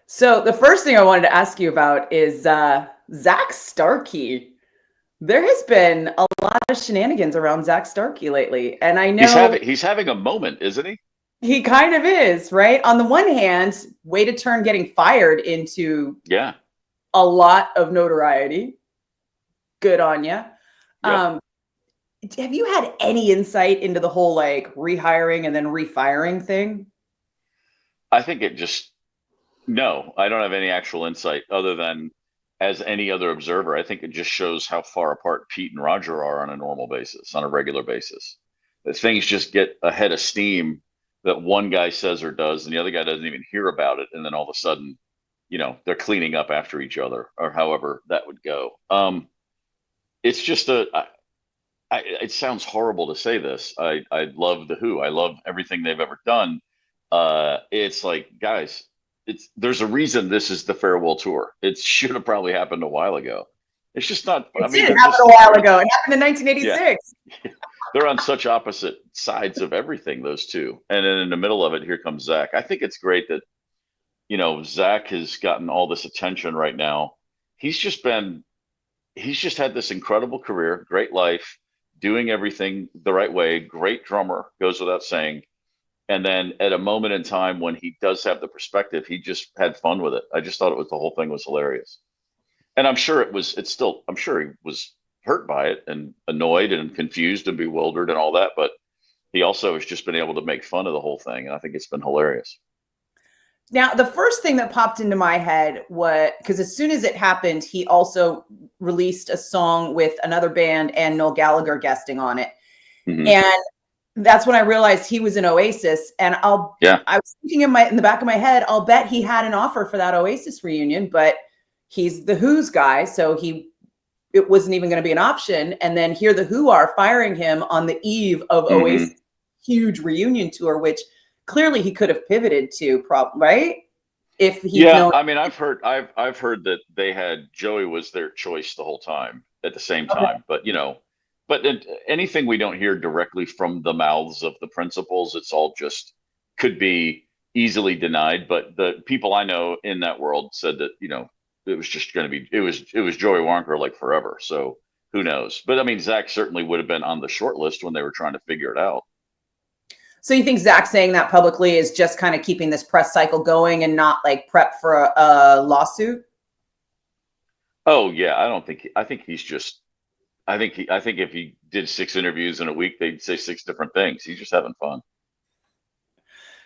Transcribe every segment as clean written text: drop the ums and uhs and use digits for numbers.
So the first thing I wanted to ask you about is Zack Starkey. There has been a lot of shenanigans around Zack Starkey lately, and I He's know having he's having a moment, isn't he? he kind of is, right? On the one hand, way to turn getting fired into Yeah. a lot of notoriety. Good on you. Yep. Um, have you had any insight into the whole like rehiring and then refiring thing? I think it just no, I don't have any actual insight other than as any other observer. I think it just shows how far apart Pete and Roger are on a normal basis, on a regular basis. That things just get ahead of steam that one guy says or does, and the other guy doesn't even hear about it, and then all of a sudden, they're cleaning up after each other, or however that would go. It's just it sounds horrible to say this. I love the Who. I love everything they've ever done. It's like, guys, there's a reason this is the farewell tour. It should have probably happened a while ago. It's just not. I It mean, did they're happen just a while they're ago. It happened in yeah, 1986. they're on such opposite sides of everything. Those two, and then in the middle of it, here comes Zach. I think it's great that Zach has gotten all this attention right now. He's just been he's just had this incredible career, great life, doing everything the right way, great drummer, goes without saying. And then at a moment in time when he does have the perspective, he just had fun with it. I just thought the whole thing was hilarious. And I'm sure he was hurt by it and annoyed and confused and bewildered and all that. But he also has just been able to make fun of the whole thing. And I think it's been hilarious. Now, the first thing that popped into my head was because as soon as it happened, he also released a song with another band and Noel Gallagher guesting on it. Hmm. And that's when I realized he was in Oasis. And Yeah. I was thinking in the back of my head, I'll bet he had an offer for that Oasis reunion, but he's the Who's guy, so it wasn't even going to be an option. And then here the Who are firing him on the eve of Oasis Hmm. huge reunion tour, which clearly he could have pivoted to, right? If he'd Yeah, known. I mean, I've heard that they had Joey was their choice the whole time at the same Okay. time, but anything we don't hear directly from the mouths of the principals, it's all just could be easily denied. But the people I know in that world said that it was just going to be it was Joey Wonker like forever. So who knows? But I mean, Zach certainly would have been on the short list when they were trying to figure it out. So you think Zach saying that publicly is just kind of keeping this press cycle going and not like prep for a lawsuit? Oh yeah, I don't think I think he's just I think if he did 6 interviews in a week, they'd say 6 different things. He's just having fun.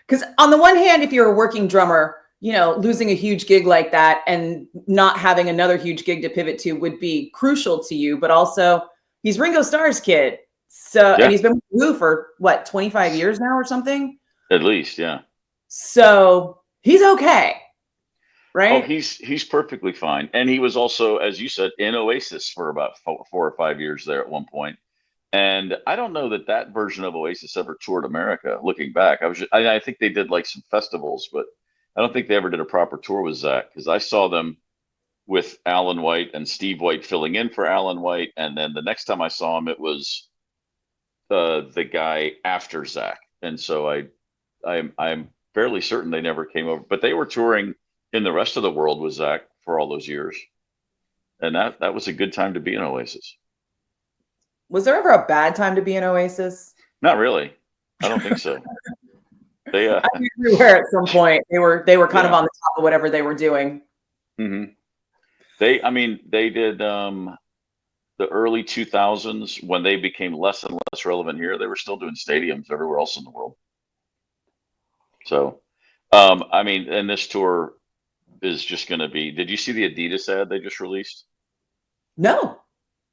Because on the one hand, if you're a working drummer, losing a huge gig like that and not having another huge gig to pivot to would be crucial to you. But also, he's Ringo Starr's kid. So, and Yeah, he's been with Who for what, 25 years now or something? at least, yeah. So he's okay, Oh, right? he's perfectly fine. And he was also, as you said, in Oasis for about 4 or 5 years there at one point. And I don't know that that version of Oasis ever toured America. Looking back, I think they did like some festivals, but I don't think they ever did a proper tour with Zach because I saw them with Alan White and Steve White filling in for Alan White, and then the next time I saw him, it was the guy after Zach, and so I'm fairly certain they never came over, but they were touring in the rest of the world with Zach for all those years, and that was a good time to be in Oasis. Was there ever a bad time to be in Oasis? Not really, I don't think so. They I think everywhere at some point they were kind of yeah. on the top of whatever they were doing. Hmm. I mean, they did the early 2000s when they became less and less relevant here. They were still doing stadiums everywhere else in the world. So, I mean, and this tour is just going to be. Did you see the Adidas ad they just released? No.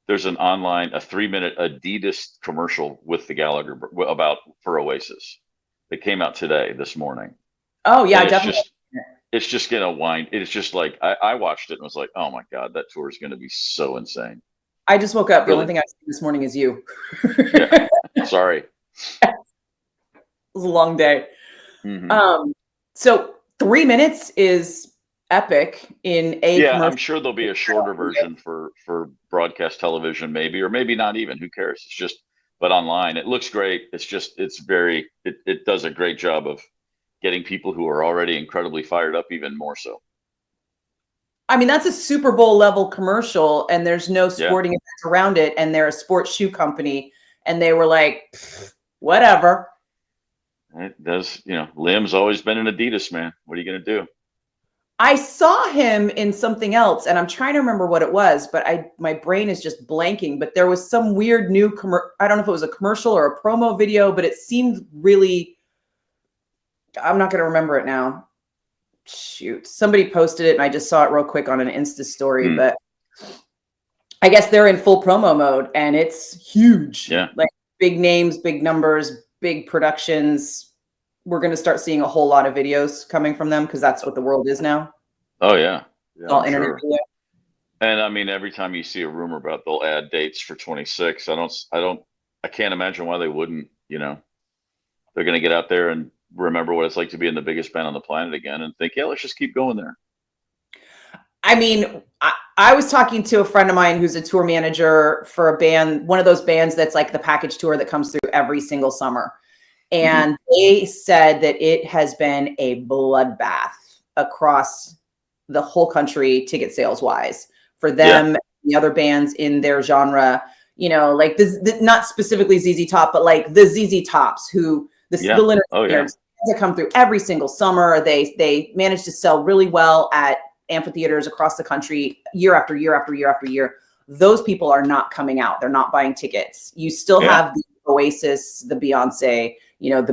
There's a 3-minute Adidas commercial with the Gallagher about for Oasis. It came out today, this morning, Oh yeah, and definitely. it's just gonna wind. It's just like I watched it and was like, oh my god, that tour is gonna be so insane. I just woke up. The only Really? thing I see this morning is you. Yeah. It Sorry. was a long day. Hmm. So 3 minutes is epic in a Yeah, I'm commercial. sure there'll be a shorter version for broadcast television, maybe, or maybe not even. Who cares? It's just, but online, it looks great. It does a great job of getting people who are already incredibly fired up even more so. I mean, that's a Super Bowl level commercial, and there's no Yeah. sporting events around it, and they're a sports shoe company, and they were like, whatever. It does, Liam's always been an Adidas man. What are you going to do? I saw him in something else, and I'm trying to remember what it was, but my brain is just blanking. But there was some weird new I don't know if it was a commercial or a promo video, but it seemed really. I'm not going to remember it now. Shoot, somebody posted it, and I just saw it real quick on an Insta story. But I guess they're in full promo mode, and it's huge. Yeah, Like big names, big numbers, big productions. We're going to start seeing a whole lot of videos coming from them because that's what the world is now. Oh yeah, All I'm internet sure. video. And I mean, every time you see a rumor about they'll add dates for 26, I can't imagine why they wouldn't. They're going to get out there and remember what it's like to be in the biggest band on the planet again, and think, yeah, let's just keep going there. I mean, I was talking to a friend of mine who's a tour manager for a band, one of those bands that's like the package tour that comes through every single summer. And they said that it has been a bloodbath across the whole country, ticket sales wise, for them, and the other bands in their genre, like this, not specifically ZZ Top, but like the ZZ Tops, who the Leonard Skinner that come through every single summer. They managed to sell really well at amphitheaters across the country year after year after year after year. Those people are not coming out. They're not buying tickets. You still have the Oasis, the Beyonce, the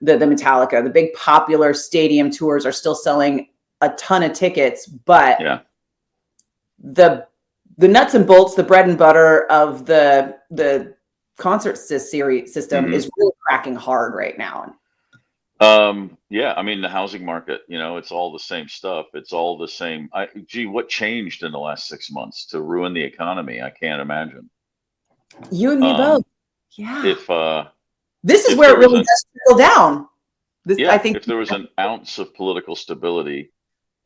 Metallica, the big popular stadium tours are still selling a ton of tickets, but the nuts and bolts, the bread and butter of the concert system is really cracking hard right now. Yeah, I mean, the housing market, it's all the same stuff. It's all the same. What changed in the last 6 months to ruin the economy? I can't imagine. You and me both. Yeah. This is where it really does trickle down. I think if there was an ounce of political stability,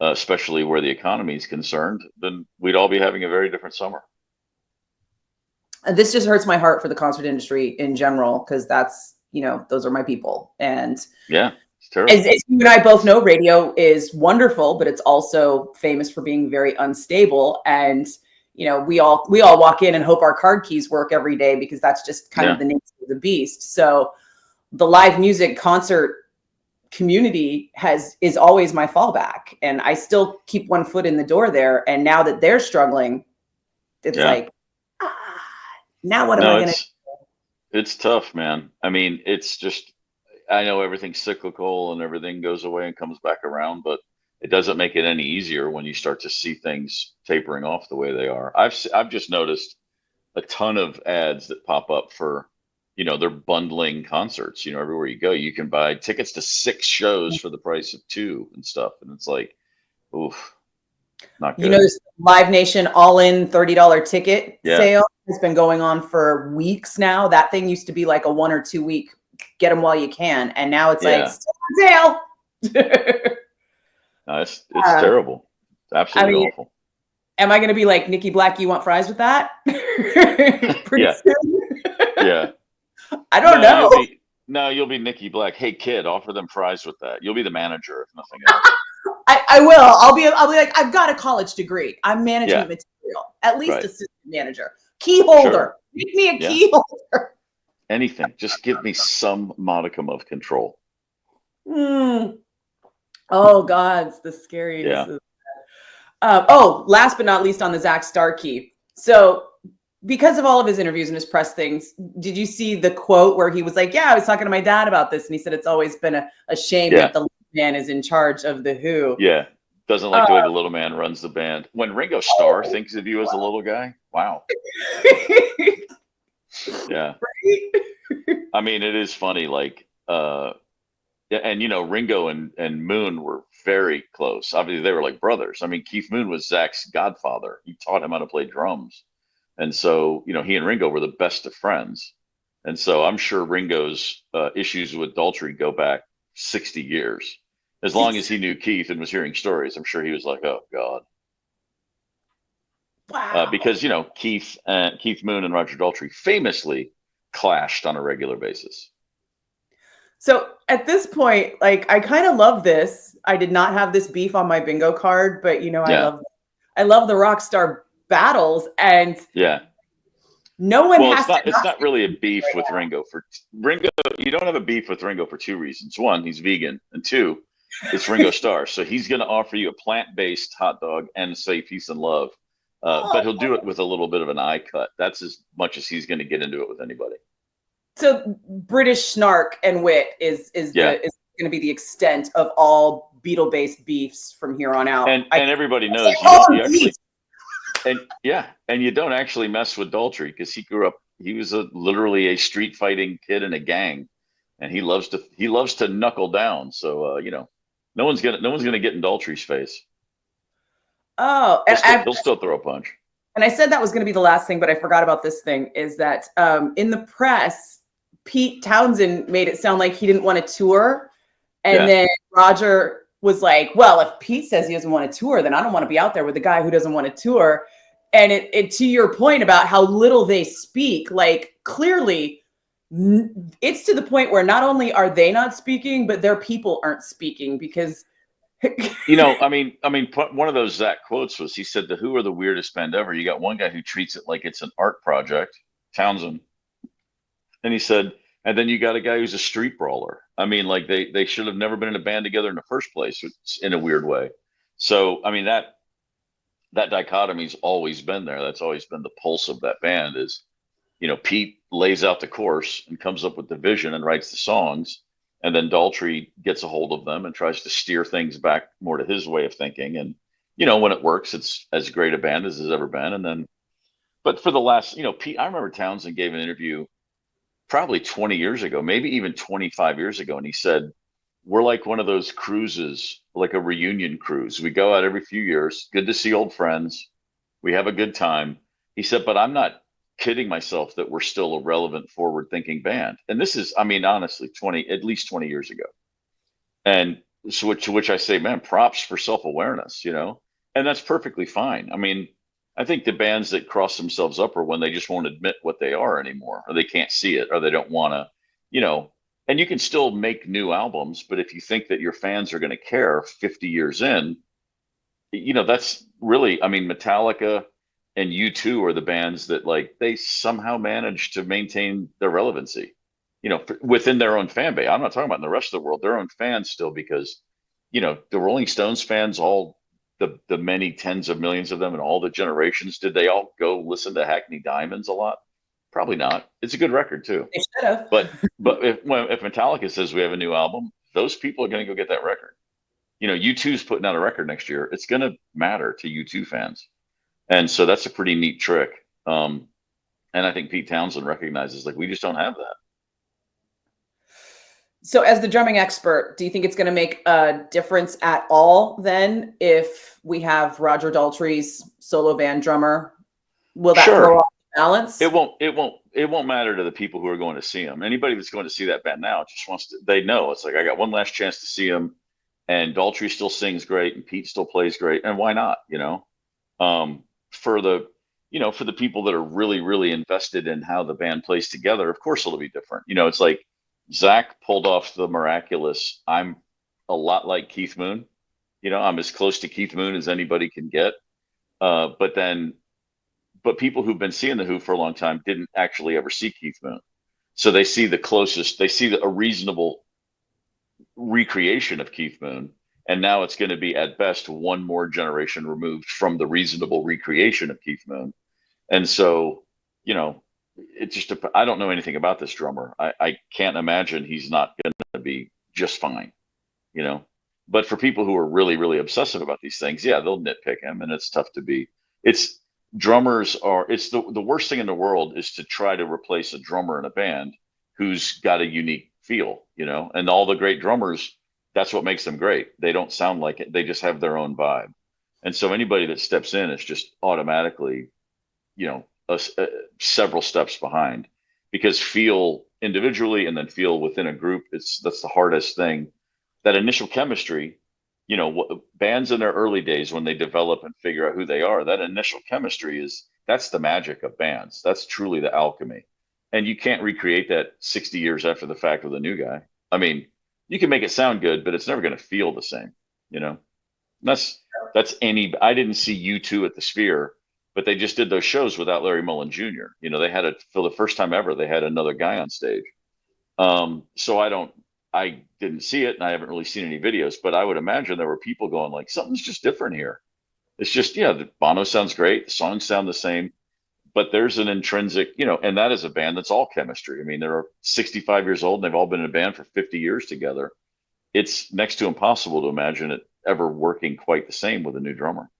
especially where the economy is concerned, then we'd all be having a very different summer. This just hurts my heart for the concert industry in general, because that's, those are my people. And it's terrible. As you and I both know, radio is wonderful, but it's also famous for being very unstable. And we all walk in and hope our card keys work every day, because that's just kind of the nature of the beast. So the live music concert community is always my fallback, and I still keep one foot in the door there. And now that they're struggling, it's like, now what am I going to do? It's tough, man. I mean, it's just, I know everything's cyclical and everything goes away and comes back around, but it doesn't make it any easier when you start to see things tapering off the way they are. I've just noticed a ton of ads that pop up for, they're bundling concerts. Everywhere you go, you can buy tickets to 6 shows for the price of 2 and stuff. And it's like, oof, not good. This Live Nation all-in $30 ticket sale has been going on for weeks now. That thing used to be like a 1 or 2 week, get them while you can. And now it's like, still on sale. No, it's terrible. It's absolutely awful. Am I going to be like, Nikki Blakk, you want fries with that? Pretty soon? I don't know. You'll be Nikki Blakk. Hey kid, offer them fries with that. You'll be the manager, if nothing else. I will. I'll be like, I've got a college degree. I'm management material. At least assistant manager. Key holder. Make me a key holder. Anything. Just give me some modicum of control. Oh God, it's the scariest. Last but not least on the Zack Starkey. So because of all of his interviews and his press things, did you see the quote where he was like, I was talking to my dad about this, and he said it's always been a shame that the little man is in charge of the Who. Yeah. Doesn't like the way the little man runs the band. When Ringo Starr thinks of you as a little guy, wow. Yeah. I mean, it is funny, like, and Ringo and Moon were very close. Obviously, they were like brothers. I mean, Keith Moon was Zach's godfather. He taught him how to play drums. And so, he and Ringo were the best of friends. And so I'm sure Ringo's issues with Daltrey go back 60 years. As long as he knew Keith and was hearing stories, I'm sure he was like, oh, God. Wow. Because, Keith Moon and Roger Daltrey famously clashed on a regular basis. So at this point, like, I kind of love this. I did not have this beef on my bingo card, but, I love I love the rock star battles, and Yeah. no one Well, has to it's not not really a beef right with now. Ringo. For Ringo, you don't have a beef with Ringo for two reasons. One, he's vegan, and two, it's Ringo Starr. So he's going to offer you a plant-based hot dog and say peace and love. Oh, But he'll do it with a little bit of an eye cut. That's as much as he's going to get into it with anybody. so British snark and wit is Yeah. going to be the extent of all Beatle-based beefs from here on out. And everybody knows you actually, and yeah, and you don't actually mess with Daltrey because he grew up, he was literally a street fighting kid in a gang, and he loves to knuckle down. So no one's gonna get in Daltrey's face. Oh, and He'll still throw a punch. I said that was going to be the last thing, but I forgot about this thing. Is that in the press, Pete Townsend made it sound like he didn't want to tour, and then Roger was like, "Well, if Pete says he doesn't want to tour, then I don't want to be out there with the guy who doesn't want to tour." And it to your point about how little they speak, like clearly, it's to the point where not only are they not speaking, but their people aren't speaking because. One of those Zach quotes was he said the Who are the weirdest band ever. You got one guy who treats it like it's an art project, Townsend, and he said, and then you got a guy who's a street brawler. I mean, like they should have never been in a band together in the first place, in a weird way. So I mean that dichotomy's always been there. That's always been the pulse of that band. Is Pete lays out the course and comes up with the vision and writes the songs, and then Daltrey gets a hold of them and tries to steer things back more to his way of thinking. And when it works, it's as great a band as has ever been. And then, but for the last, Pete, I remember Townsend gave an interview probably 20 years ago, maybe even 25 years ago, and he said, "We're like one of those cruises, like a reunion cruise. We go out every few years. Good to see old friends. We have a good time." He said, "But I'm not kidding myself that we're still a relevant, forward-thinking band." And this is, I mean, honestly, at least 20 years ago. And so to which I say, man, props for self-awareness, and that's perfectly fine. I mean, I think the bands that cross themselves up are when they just won't admit what they are anymore, or they can't see it, or they don't want to, you know. And you can still make new albums, but if you think that your fans are going to care 50 years in, that's really, I mean, Metallica and U2 are the bands that like they somehow manage to maintain their relevancy, within their own fan base. I'm not talking about in the rest of the world, their own fans still, because, the Rolling Stones fans, all the many tens of millions of them and all the generations, did they all go listen to Hackney Diamonds a lot? Probably not. It's a good record too. They should have. But if Metallica says we have a new album, those people are going to go get that record. U2's putting out a record next year. It's going to matter to U2 fans. And so that's a pretty neat trick. And I think Pete Townsend recognizes, like, we just don't have that. So as the drumming expert, do you think it's going to make a difference at all then if we have Roger Daltrey's solo band drummer? Will that throw off the balance? It won't matter to the people who are going to see him. Anybody that's going to see that band now just wants to, they know it's like, I got one last chance to see him, and Daltrey still sings great and Pete still plays great. And why not, for the people that are really, really invested in how the band plays together, of course it'll be different. It's like Zack pulled off the miraculous, I'm a lot like Keith Moon. I'm as close to Keith Moon as anybody can get. But people who've been seeing the Who for a long time didn't actually ever see Keith Moon. So they see a reasonable recreation of Keith Moon. And now it's going to be at best one more generation removed from the reasonable recreation of Keith Moon. And so, I don't know anything about this drummer. I can't imagine he's not going to be just fine, But for people who are really, really obsessive about these things, yeah, they'll nitpick him, and it's tough to be. It's the worst thing in the world is to try to replace a drummer in a band who's got a unique feel, and all the great drummers, that's what makes them great. They don't sound like it. They just have their own vibe. And so anybody that steps in is just automatically, several steps behind, because feel individually and then feel within a group, that's the hardest thing. That initial chemistry, bands in their early days, when they develop and figure out who they are, that initial chemistry that's the magic of bands. That's truly the alchemy. And you can't recreate that 60 years after the fact with a new guy. I mean, you can make it sound good, but it's never going to feel the same, That's I didn't see U2 at the Sphere, but they just did those shows without Larry Mullen Jr. They had for the first time ever, they had another guy on stage. So I didn't see it, and I haven't really seen any videos, but I would imagine there were people going like, something's just different here. It's just, yeah, the Bono sounds great, the songs sound the same, but there's an intrinsic, and that is a band that's all chemistry. I mean, they're 65 years old and they've all been in a band for 50 years together. It's next to impossible to imagine it ever working quite the same with a new drummer.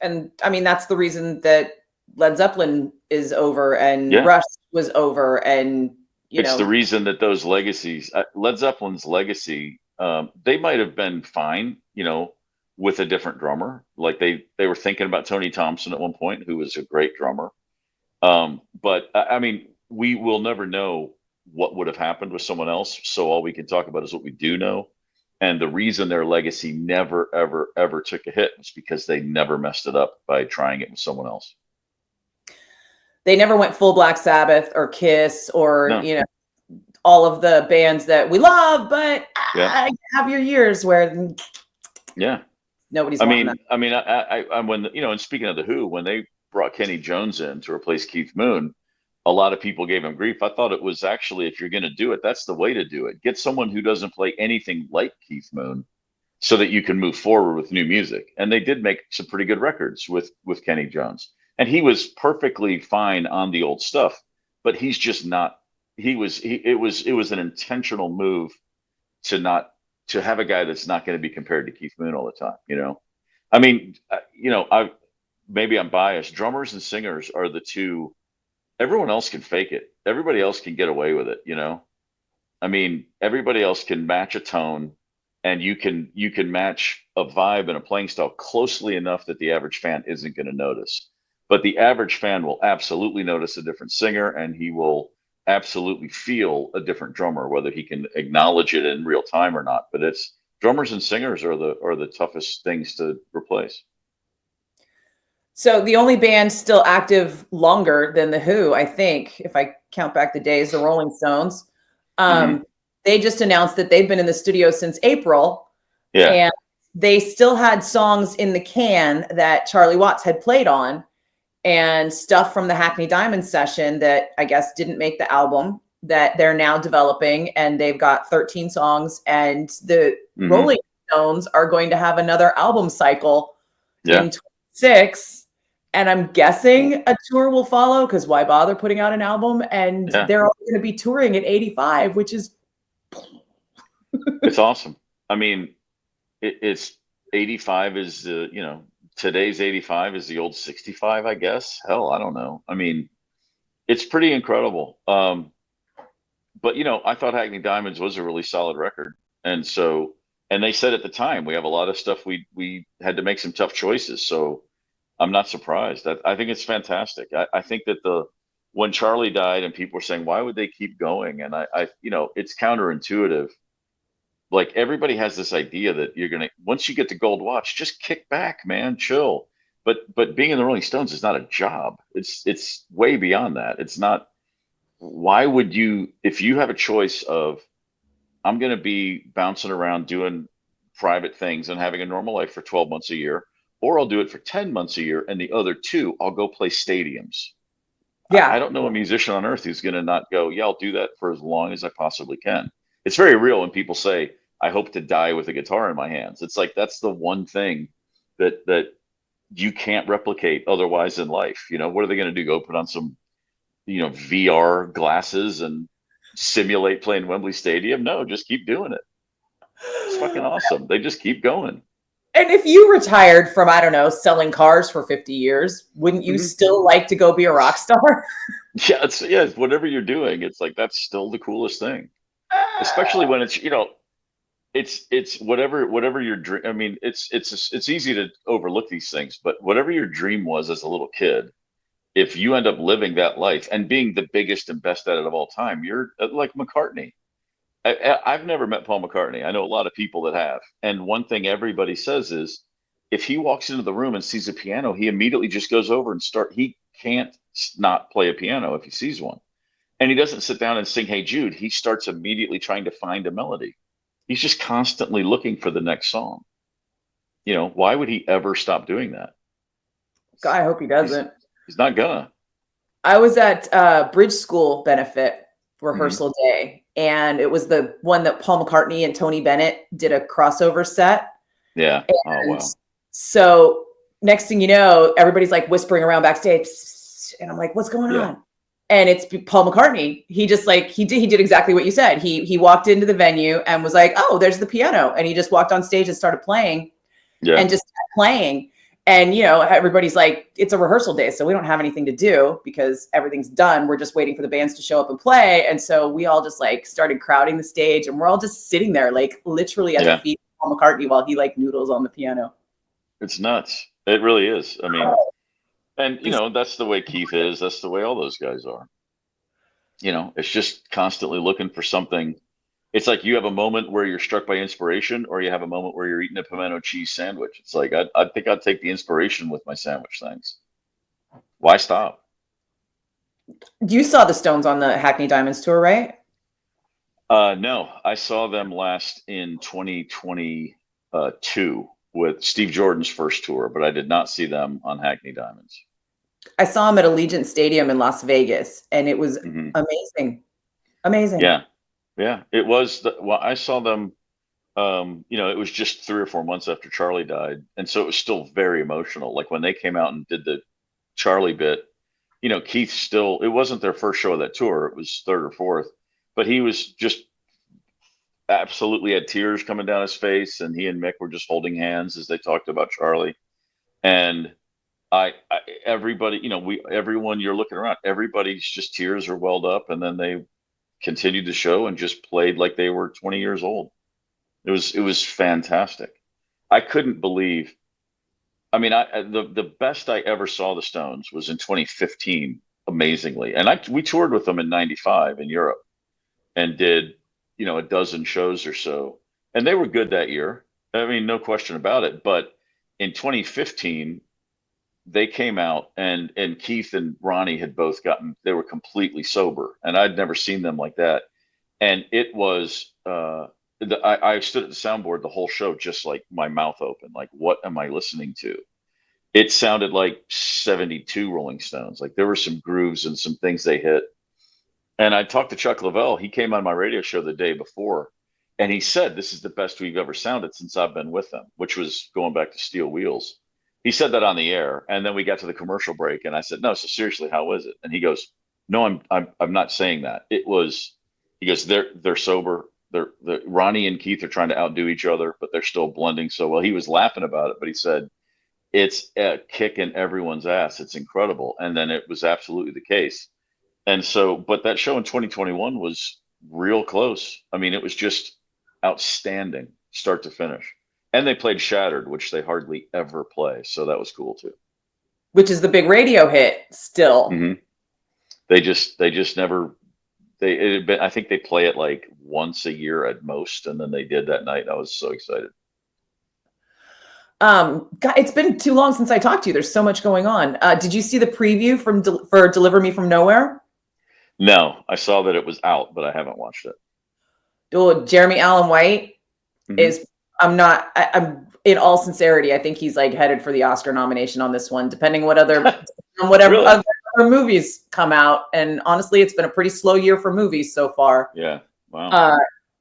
And I mean, that's the reason that Led Zeppelin is over and Rush was over. And, it's the reason that those legacies, Led Zeppelin's legacy, they might have been fine, with a different drummer. Like they were thinking about Tony Thompson at one point, who was a great drummer. But I mean, we will never know what would have happened with someone else. So all we can talk about is what we do know. And the reason their legacy never, ever, ever took a hit was because they never messed it up by trying it with someone else. They never went full Black Sabbath or Kiss or, all of the bands that we love, but I have your years where nobody's wanting that. I mean, I when, and speaking of the Who, when they brought Kenny Jones in to replace Keith Moon, a lot of people gave him grief. I thought it was actually, if you're going to do it, that's the way to do it. Get someone who doesn't play anything like Keith Moon so that you can move forward with new music. And they did make some pretty good records with Kenny Jones. And he was perfectly fine on the old stuff, but he's just not, it was an intentional move to have a guy that's not going to be compared to Keith Moon all the time. I mean, maybe I'm biased. Drummers and singers are the two. Everyone else can fake it. Everybody else can get away with it. I mean, everybody else can match a tone, and you can match a vibe and a playing style closely enough that the average fan isn't going to notice. But the average fan will absolutely notice a different singer, and he will absolutely feel a different drummer, whether he can acknowledge it in real time or not. But it's drummers and singers are the toughest things to replace. So the only band still active longer than the Who, I think, if I count back the days, the Rolling Stones. They just announced that they've been in the studio since April. Yeah. And they still had songs in the can that Charlie Watts had played on, and stuff from the Hackney Diamonds session that I guess didn't make the album that they're now developing. And they've got 13 songs, and the Rolling Stones are going to have another album cycle in 26. And I'm guessing a tour will follow, because why bother putting out an album? And they're all going to be touring at 85, which is it's awesome. I mean, it's 85 is today's 85 is the old 65, I guess. Hell, I don't know. I mean, it's pretty incredible. But I thought Hackney Diamonds was a really solid record, and they said at the time we have a lot of stuff we had to make some tough choices. So I'm not surprised. I think it's fantastic. I think that when Charlie died and people were saying, why would they keep going? And it's counterintuitive. Like, everybody has this idea that once you get the gold watch, just kick back, man, chill. But being in the Rolling Stones is not a job. It's way beyond that. It's not. Why would you, if you have a choice of, I'm going to be bouncing around doing private things and having a normal life for 12 months a year, or I'll do it for 10 months a year, and the other 2, I'll go play stadiums. Yeah. I don't know a musician on earth who's going to not go, yeah, I'll do that for as long as I possibly can. It's very real when people say, I hope to die with a guitar in my hands. It's like, that's the one thing that you can't replicate otherwise in life. What are they going to do? Go put on some, VR glasses and simulate playing Wembley Stadium? No, just keep doing it. It's fucking awesome. They just keep going. And if you retired from, I don't know, selling cars for 50 years, wouldn't you still like to go be a rock star? Yeah, it's whatever you're doing. It's like, that's still the coolest thing, especially when it's, it's whatever your dream. I mean, it's easy to overlook these things, but whatever your dream was as a little kid, if you end up living that life and being the biggest and best at it of all time, you're like McCartney. I've never met Paul McCartney. I know a lot of people that have. And one thing everybody says is, if he walks into the room and sees a piano, he immediately just goes over and he can't not play a piano if he sees one. And he doesn't sit down and sing Hey Jude. He starts immediately trying to find a melody. He's just constantly looking for the next song. Why would he ever stop doing that? God, I hope he He's doesn't. he's not gonna. I was at Bridge School benefit Hmm. rehearsal day, and it was the one that Paul McCartney and Tony Bennett did a crossover set. Yeah. Oh And wow. so next thing you know, everybody's like whispering around backstage, and I'm like, "What's going Yeah. on?" And it's Paul McCartney. He just like he did exactly what you said. He walked into the venue and was like, "Oh, there's the piano," and he just walked on stage and started playing Yeah. and just kept playing. And everybody's like, it's a rehearsal day, so we don't have anything to do because everything's done. We're just waiting for the bands to show up and play. And so we all just like started crowding the stage, and we're all just sitting there, like literally at the Yeah. feet of Paul McCartney while he like noodles on the piano. It's nuts. It really is. I mean, and He's that's the way Keith is. That's the way all those guys are. It's just constantly looking for something. It's like you have a moment where you're struck by inspiration, or you have a moment where you're eating a pimento cheese sandwich. It's like I think I'd take the inspiration with my sandwich. Thanks. Why stop? You saw the Stones on the Hackney Diamonds tour, right? No, I saw them last in 2022 with Steve Jordan's first tour, but I did not see them on Hackney Diamonds. I saw him at Allegiant Stadium in Las Vegas, and it was Hmm. amazing. Amazing. Yeah, yeah. It was. Well, I saw them. It was just 3 or 4 months after Charlie died, and so it was still very emotional. Like when they came out and did the Charlie bit, Keith still. It wasn't their first show of that tour; it was third or fourth, but he was just absolutely had tears coming down his face, and he and Mick were just holding hands as they talked about Charlie. And everybody, everyone you're looking around, everybody's just tears are welled up, and then they continued the show and just played like they were 20 years old. It was fantastic. I couldn't believe. I mean, the best I ever saw the Stones was in 2015, amazingly, and we toured with them in '95 in Europe and did a dozen shows or so, and they were good that year. I mean, no question about it. But in 2015, they came out and Keith and Ronnie had both gotten they were completely sober, and I'd never seen them like that. And it was I stood at the soundboard the whole show just like my mouth open, like what am I listening to? It sounded like 72 Rolling Stones. Like there were some grooves and some things they hit. And I talked to Chuck Leavell. He came on my radio show the day before, and he said, "This is the best we've ever sounded since I've been with them," which was going back to Steel Wheels. He said that on the air, and then we got to the commercial break, and I said, "No, so seriously, how was it?" And he goes, "No, I'm not saying that. It was." He goes, "They're sober. Ronnie and Keith are trying to outdo each other, but they're still blending so well." He was laughing about it, but he said, "It's a kicking everyone's ass. It's incredible." And then it was absolutely the case. And so, but that show in 2021 was real close. I mean, it was just outstanding, start to finish. And they played Shattered, which they hardly ever play. So that was cool too. Which is the big radio hit still. Hmm. They just never, it had been, I think they play it like once a year at most. And then they did that night. I was so excited. God, it's been too long since I talked to you. There's so much going on. Did you see the preview for Deliver Me from Nowhere? No, I saw that it was out, but I haven't watched it. Oh, Jeremy Allen White Hmm. is. I'm in all sincerity. I think he's like headed for the Oscar nomination on this one, depending on whatever Really? other movies come out. And honestly, it's been a pretty slow year for movies so far. Yeah. Wow. Uh,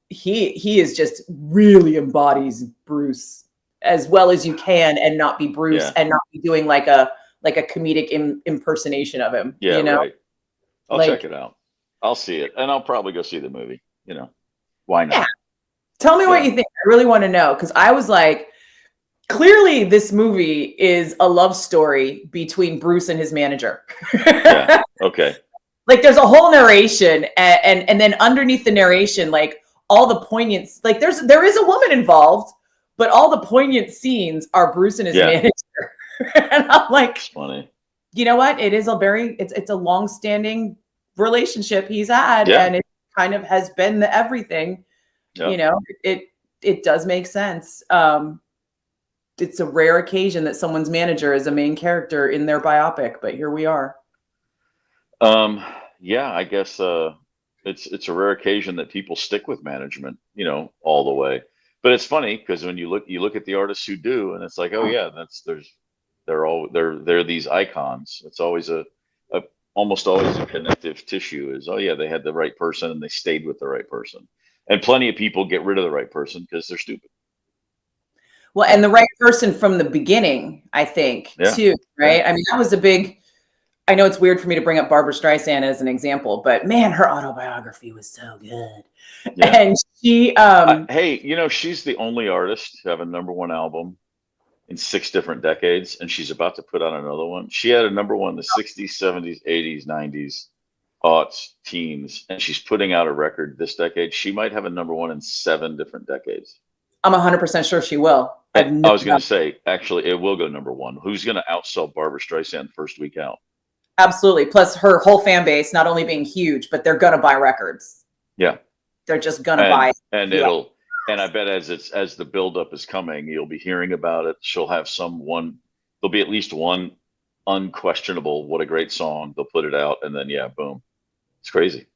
he is just really embodies Bruce as well as you can, and not be Bruce, Yeah. and not be doing like a comedic impersonation of him. Yeah. Right. I'll check Like, it out. I'll see it, and I'll probably go see the movie. Why yeah. not? Tell me what Yeah. you think. I really want to know, because I was like, clearly this movie is a love story between Bruce and his manager. Yeah. Okay. Like there's a whole narration, and then underneath the narration, like all the poignant, like there is a woman involved, but all the poignant scenes are Bruce and his Yeah. manager. And I'm like, It's funny. you know what? It's a long-standing relationship he's had, Yeah. and it kind of has been the everything. Yeah. You know, it does make sense. It's a rare occasion that someone's manager is a main character in their biopic, but here we are. Um, yeah, I guess it's a rare occasion that people stick with management, all the way. But it's funny because when you look at the artists who do, and it's like, oh yeah, they're these icons. It's always a almost always a connective tissue is, oh yeah, they had the right person and they stayed with the right person. And plenty of people get rid of the right person because they're stupid. Well, and the right person from the beginning, I think, Yeah. too, right? Yeah. I mean, that was a big, I know it's weird for me to bring up Barbara Streisand as an example, but man, her autobiography was so good. Yeah. And she, Hey, she's the only artist to have a #1 album in 6 different decades, and she's about to put out another one. She had a #1 in the 60s, 70s, 80s, 90s, aughts, teens, and she's putting out a record this decade. She might have a #1 in 7 different decades. I'm 100% sure she will. I was going to say, actually, it will go #1. Who's going to outsell Barbara Streisand first week out? Absolutely. Plus her whole fan base, not only being huge, but they're going to buy records. Yeah. They're just going to buy. And and I bet as the buildup is coming, you'll be hearing about it. She'll have there'll be at least one unquestionable, what a great song. They'll put it out and then, yeah, boom. It's crazy.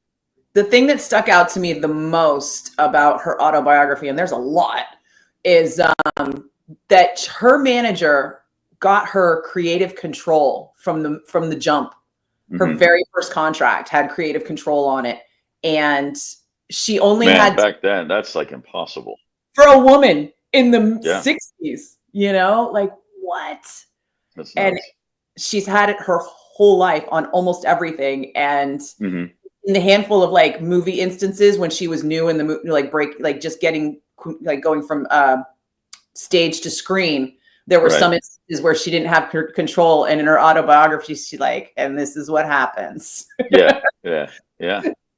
The thing that stuck out to me the most about her autobiography, and there's a lot, is that her manager got her creative control from the jump. Her very first contract had creative control on it. And she only had back then, that's like impossible. For a woman in the 60s, like what? That's nuts. And she's had it her whole life on almost everything. And in the handful of like movie instances when she was new in the movie, just getting going from stage to screen, there were some instances where she didn't have control, and in her autobiography, she's like, "And this is what happens." Yeah.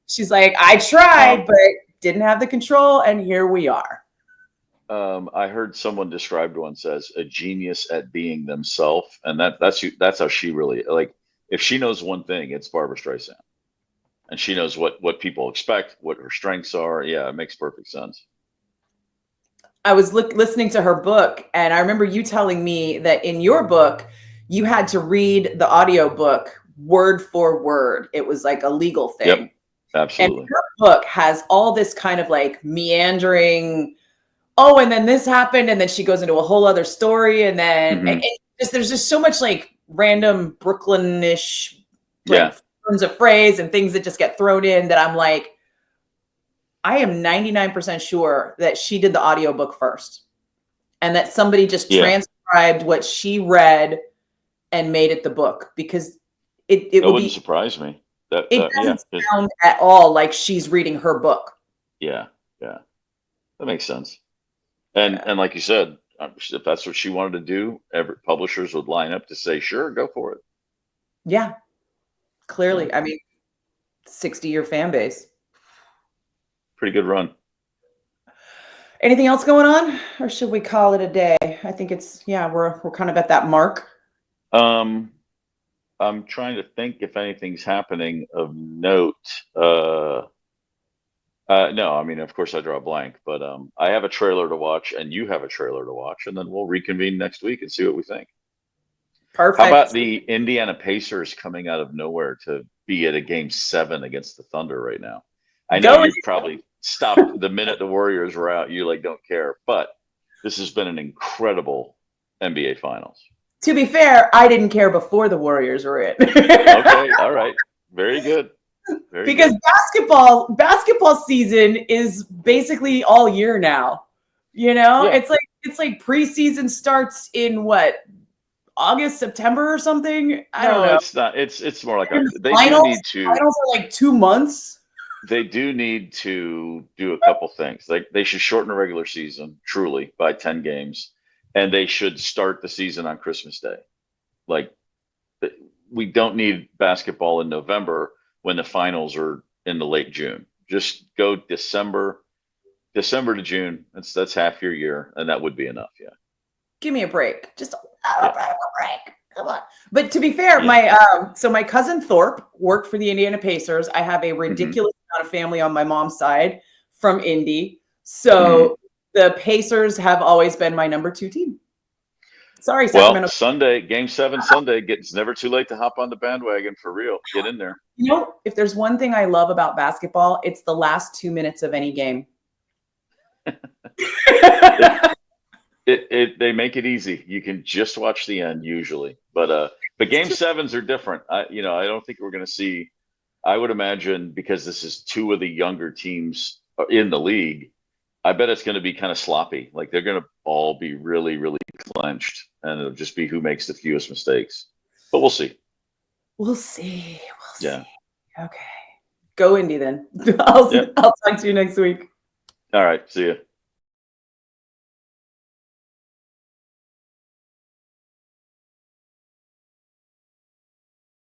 She's like, "I tried, but didn't have the control, and here we are." I heard someone described once as a genius at being themselves, and that's how she really, like. If she knows one thing, it's Barbara Streisand, and she knows what people expect, what her strengths are. Yeah, it makes perfect sense. I was listening to her book, and I remember you telling me that in your book, you had to read the audio book word for word. It was like a legal thing. Yep, absolutely. And her book has all this kind of like meandering, oh, and then this happened, and then she goes into a whole other story, and then there's just so much like random Brooklyn-ish turns of phrase and things that just get thrown in that I'm like, I am 99% sure that she did the audiobook first, and that somebody just transcribed what she read and made it the book, because it wouldn't surprise me. It doesn't sound at all like she's reading her book. Yeah. That makes sense. And like you said, if that's what she wanted to do, every publishers would line up to say, sure, go for it. Yeah. Clearly. I mean, 60-year fan base. Pretty good run. Anything else going on, or should we call it a day? I think it's we're kind of at that mark. I'm trying to think if anything's happening of note. No, I mean, of course I draw a blank, but I have a trailer to watch and you have a trailer to watch, and then we'll reconvene next week and see what we think. Perfect. How about the Indiana Pacers coming out of nowhere to be at a Game 7 against the Thunder right now? I know you probably stopped the minute the Warriors were out. You don't care, but this has been an incredible NBA Finals. To be fair, I didn't care before the Warriors were in. Okay, all right, very good. Because basketball season is basically all year now. It's like preseason starts in what, August, September or something. I don't know. It's not. It's more like finals are like 2 months. They do need to do a couple things. They should shorten the regular season truly by 10 games, and they should start the season on Christmas Day. We don't need basketball in November when the finals are in the late June. Just go December to June. That's half your year, and that would be enough. Yeah. Give me a break. Just a break. Come on. But to be fair, my cousin Thorpe worked for the Indiana Pacers. I have a ridiculous amount of family on my mom's side from Indy. So the Pacers have always been my number 2 team. Sorry, Sacramento. Well, Sunday, Game 7 Sunday, it's never too late to hop on the bandwagon for real. Get in there. If there's one thing I love about basketball, it's the last 2 minutes of any game. They make it easy. You can just watch the end usually, but game sevens are different. I don't think we're going to see. I would imagine because this is two of the younger teams in the league. I bet it's going to be kind of sloppy. Like they're going to all be really, really clenched, and it'll just be who makes the fewest mistakes. But we'll see. We'll see. We'll Yeah. see. Okay. Go Indy then. I'll Yep. talk to you next week. All right. See you.